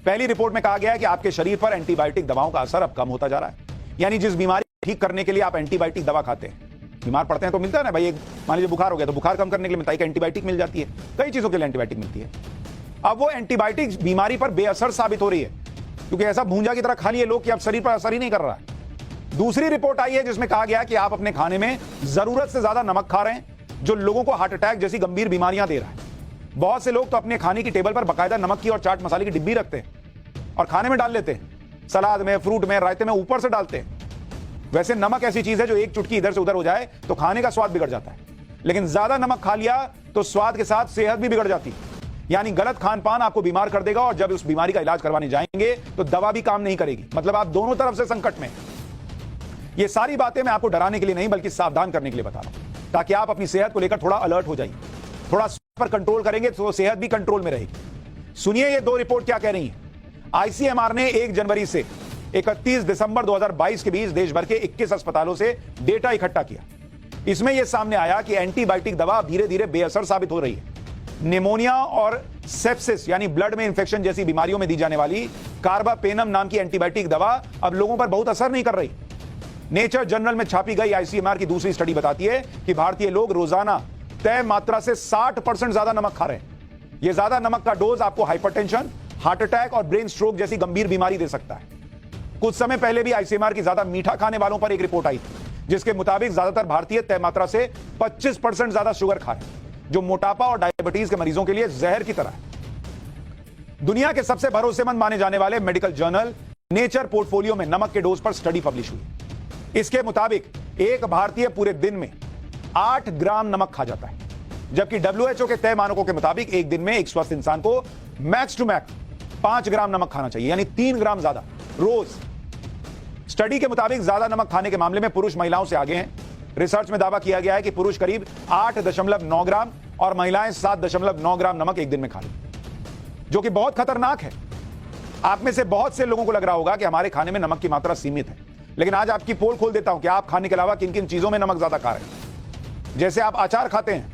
पहली रिपोर्ट में कहा गया है कि आपके शरीर पर एंटीबायोटिक दवाओं का असर अब कम होता जा रहा है। यानी जिस बीमारी ठीक करने के लिए आप एंटीबायोटिक दवा खाते हैं, बीमार पड़ते हैं तो मिलता है ना भाई, एक मान लीजिए बुखार हो गया तो बुखार कम करने के लिए मिलता है, एंटीबायोटिक मिल जाती है, कई चीजों के लिए एंटीबायोटिक मिलती है। अब वो एंटीबायोटिक बीमारी पर बेअसर साबित हो रही है, क्योंकि ऐसा भूंजा की तरह खा लिए लोग कि अब शरीर पर असर ही नहीं कर रहा है। दूसरी रिपोर्ट आई है जिसमें कहा गया कि आप अपने खाने में जरूरत से ज्यादा नमक खा रहे हैं, जो लोगों को हार्ट अटैक जैसी गंभीर बीमारियां दे रहा है। बहुत से लोग तो अपने खाने की टेबल पर बकायदा नमक की और चाट मसाले की डिब्बी रखते हैं और खाने में डाल लेते हैं, सलाद में, फ्रूट में, रायते में ऊपर से डालते हैं। वैसे नमक ऐसी चीज है जो एक चुटकी इधर से उधर हो जाए तो खाने का स्वाद बिगड़ जाता है, लेकिन ज्यादा नमक खा लिया तो स्वाद के साथ सेहत भी बिगड़ जाती है। यानी गलत खान पान आपको बीमार कर देगा, और जब उस बीमारी का इलाज करवाने जाएंगे तो दवा भी काम नहीं करेगी। मतलब आप दोनों तरफ से संकट में। ये सारी बातें मैं आपको डराने के लिए नहीं बल्कि सावधान करने के लिए बता रहा हूं, ताकि आप अपनी सेहत को लेकर थोड़ा अलर्ट हो जाइए। थोड़ा पर कंट्रोल करेंगे तो सेहत भी कंट्रोल में रहेगी। सुनिए ये दो रिपोर्ट क्या कह रही है। आईसीएमआर ने 1 जनवरी से 31 दिसंबर 2022 के बीच देश भर के 21 अस्पतालों से डेटा इकट्ठा किया। इसमें यह सामने आया कि एंटीबायोटिक दवा धीरे धीरे बेअसर साबित हो रही है। निमोनिया और सेप्सिस यानी ब्लड में इंफेक्शन जैसी बीमारियों में दी जाने वाली कार्बापेनम नाम की एंटीबायोटिक दवा अब लोगों पर बहुत असर नहीं कर रही। नेचर जर्नल में छापी गई आईसीएमआर की दूसरी स्टडी बताती है कि भारतीय लोग रोजाना तय मात्रा से 60% ज्यादा नमक खा रहे हैं। यह ज्यादा नमक का डोज आपको हाइपरटेंशन, हार्ट अटैक और ब्रेन स्ट्रोक जैसी गंभीर बीमारी दे सकता है। कुछ समय पहले भी आईसीएमआर की ज्यादा मीठा खाने वालों पर एक रिपोर्ट आई थी, जिसके मुताबिक ज्यादातर भारतीय तय मात्रा से 25% ज्यादा शुगर खा रहे हैं, जो मोटापा और डायबिटीज के मरीजों के लिए जहर की तरह है। दुनिया के सबसे भरोसेमंद माने जाने वाले मेडिकल जर्नल नेचर पोर्टफोलियो में नमक के डोज पर स्टडी पब्लिश हुई। इसके मुताबिक एक भारतीय पूरे दिन में 8 ग्राम नमक खा जाता है, जबकि डब्ल्यूएचओ के तय मानकों के मुताबिक एक दिन में एक स्वस्थ इंसान को मैक्स टू मैक्स 5 ग्राम नमक खाना चाहिए, यानी 3 ग्राम ज्यादा रोज। स्टडी के मुताबिक ज्यादा नमक खाने के मामले में पुरुष महिलाओं से आगे हैं। रिसर्च में दावा किया गया है कि पुरुष करीब 8.9 ग्राम और महिलाएं 7.9 ग्राम नमक एक दिन में खा लें, जो कि बहुत खतरनाक है। आप में से बहुत से लोगों को लग रहा होगा कि हमारे खाने में नमक की मात्रा सीमित है, लेकिन आज आपकी पोल खोल देता हूं कि आप खाने के अलावा किन किन चीजों में नमक ज्यादा खा रहे हैं। जैसे आप अचार खाते हैं,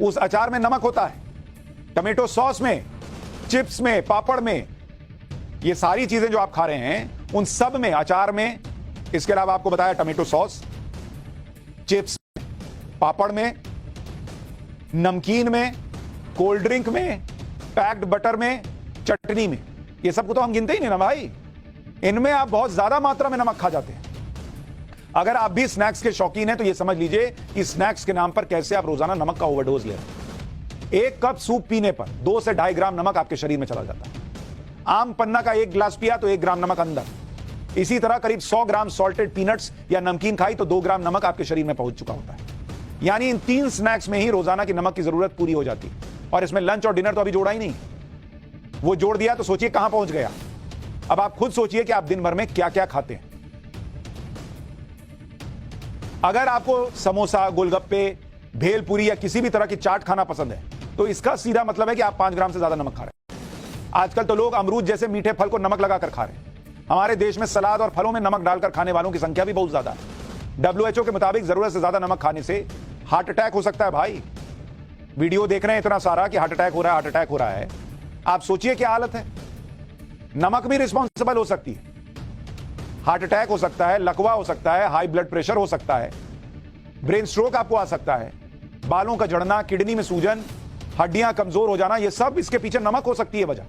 उस अचार में नमक होता है, टमेटो सॉस में, चिप्स में, पापड़ में, ये सारी चीजें जो आप खा रहे हैं उन सब में, अचार में, इसके अलावा आपको बताया टमेटो सॉस, चिप्स में, पापड़ में, नमकीन में, कोल्ड ड्रिंक में, पैक्ड बटर में, चटनी में, ये सब को तो हम गिनते ही नहीं ना भाई। इनमें आप बहुत ज्यादा मात्रा में नमक खा जाते हैं। अगर आप भी स्नैक्स के शौकीन हैं तो ये समझ लीजिए कि स्नैक्स के नाम पर कैसे आप रोजाना नमक का ओवरडोज ले रहे हैं। एक कप सूप पीने पर 2 से 2.5 ग्राम नमक आपके शरीर में चला जाता है। आम पन्ना का 1 गिलास पिया तो 1 ग्राम नमक अंदर। इसी तरह करीब 100 ग्राम सॉल्टेड पीनट्स या नमकीन खाई तो 2 ग्राम नमक आपके शरीर में पहुंच चुका होता है। यानी इन 3 स्नैक्स में ही रोजाना की नमक की जरूरत पूरी हो जाती है, और इसमें लंच और डिनर तो अभी जोड़ा ही नहीं। वो जोड़ दिया तो सोचिए कहां पहुंच गया। अब आप खुद सोचिए कि आप दिन भर में क्या क्या खाते हैं। अगर आपको समोसा, गोलगप्पे, भेलपुरी या किसी भी तरह की चाट खाना पसंद है तो इसका सीधा मतलब है कि आप 5 ग्राम से ज्यादा नमक खा रहे हैं। आजकल तो लोग अमरूद जैसे मीठे फल को नमक लगाकर खा रहे हैं। हमारे देश में सलाद और फलों में नमक डालकर खाने वालों की संख्या भी बहुत ज्यादा है। डब्ल्यूएचओ के मुताबिक जरूरत से ज्यादा नमक खाने से हार्ट अटैक हो सकता है। भाई वीडियो देख रहे हैं इतना सारा कि हार्ट अटैक हो रहा है, हार्ट अटैक हो रहा है। आप सोचिए क्या हालत है। नमक भी रिस्पॉन्सिबल हो सकती है। हार्ट अटैक हो सकता है, लकवा हो सकता है, हाई ब्लड प्रेशर हो सकता है, ब्रेन स्ट्रोक आपको आ सकता है, बालों का झड़ना, किडनी में सूजन, हड्डियां कमजोर हो जाना, ये सब इसके पीछे नमक हो सकती है वजह।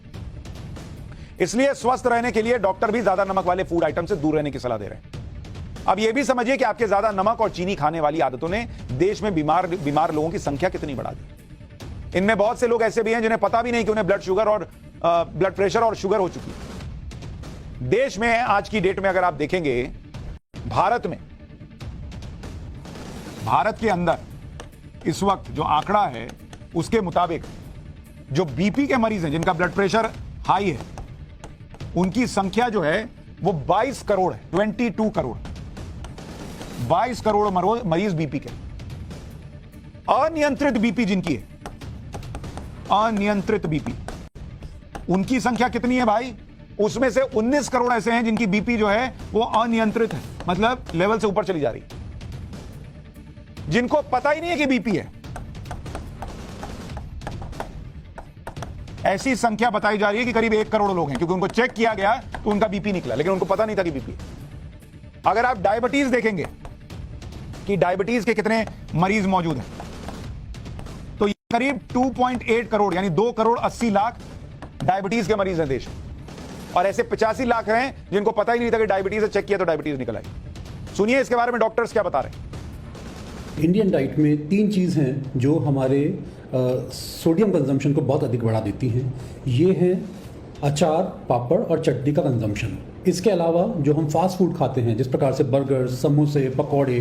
इसलिए स्वस्थ रहने के लिए डॉक्टर भी ज्यादा नमक वाले फूड आइटम से दूर रहने की सलाह दे रहे हैं। अब यह भी समझिए कि आपके ज्यादा नमक और चीनी खाने वाली आदतों ने देश में बीमार लोगों की संख्या कितनी बढ़ा दी। इनमें बहुत से लोग ऐसे भी हैं जिन्हें पता भी नहीं कि उन्हें ब्लड प्रेशर और शुगर हो चुकी है। देश में आज की डेट में अगर आप देखेंगे, भारत के अंदर इस वक्त जो आंकड़ा है उसके मुताबिक जो बीपी के मरीज हैं, जिनका ब्लड प्रेशर हाई है, उनकी संख्या जो है वो 22 करोड़ है। 22 करोड़ 22 करोड़ मरीज बीपी के। अनियंत्रित बीपी जिनकी है, अनियंत्रित बीपी, उनकी संख्या कितनी है भाई? उसमें से 19 करोड़ ऐसे हैं जिनकी बीपी जो है वो अनियंत्रित है, मतलब लेवल से ऊपर चली जा रही है, जिनको पता ही नहीं है कि बीपी है। ऐसी संख्या बताई जा रही है कि करीब 1 करोड़ लोग हैं, क्योंकि उनको चेक किया गया तो उनका बीपी निकला, लेकिन उनको पता नहीं था कि बीपी। अगर आप डायबिटीज देखेंगे कि डायबिटीज के कितने मरीज मौजूद हैं, तो ये करीब 2.8 करोड़ यानी 2 करोड़ 80 लाख डायबिटीज के मरीज हैं देश में, और ऐसे 85 लाख हैं जिनको पता ही नहीं था कि डायबिटीज है, चेक किया तो डायबिटीज निकल आई। सुनिए इसके बारे में डॉक्टर्स क्या बता रहे हैं। इंडियन डाइट में 3 चीज़ हैं जो हमारे सोडियम कंजम्पशन को बहुत अधिक बढ़ा देती हैं। ये हैं अचार, पापड़ और चटनी का कंजम्पशन। इसके अलावा जो हम फास्ट फूड खाते हैं, जिस प्रकार से बर्गर, समोसे, पकौड़े,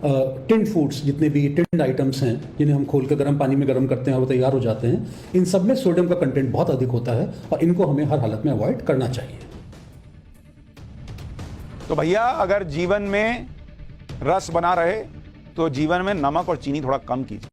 टिंड फूड्स, जितने भी टिंड आइटम्स हैं जिन्हें हम खोल कर गर्म पानी में गर्म करते हैं और वो तैयार हो जाते हैं, इन सब में सोडियम का कंटेंट बहुत अधिक होता है और इनको हमें हर हालत में अवॉइड करना चाहिए। तो भैया अगर जीवन में रस बना रहे तो जीवन में नमक और चीनी थोड़ा कम कीजिए।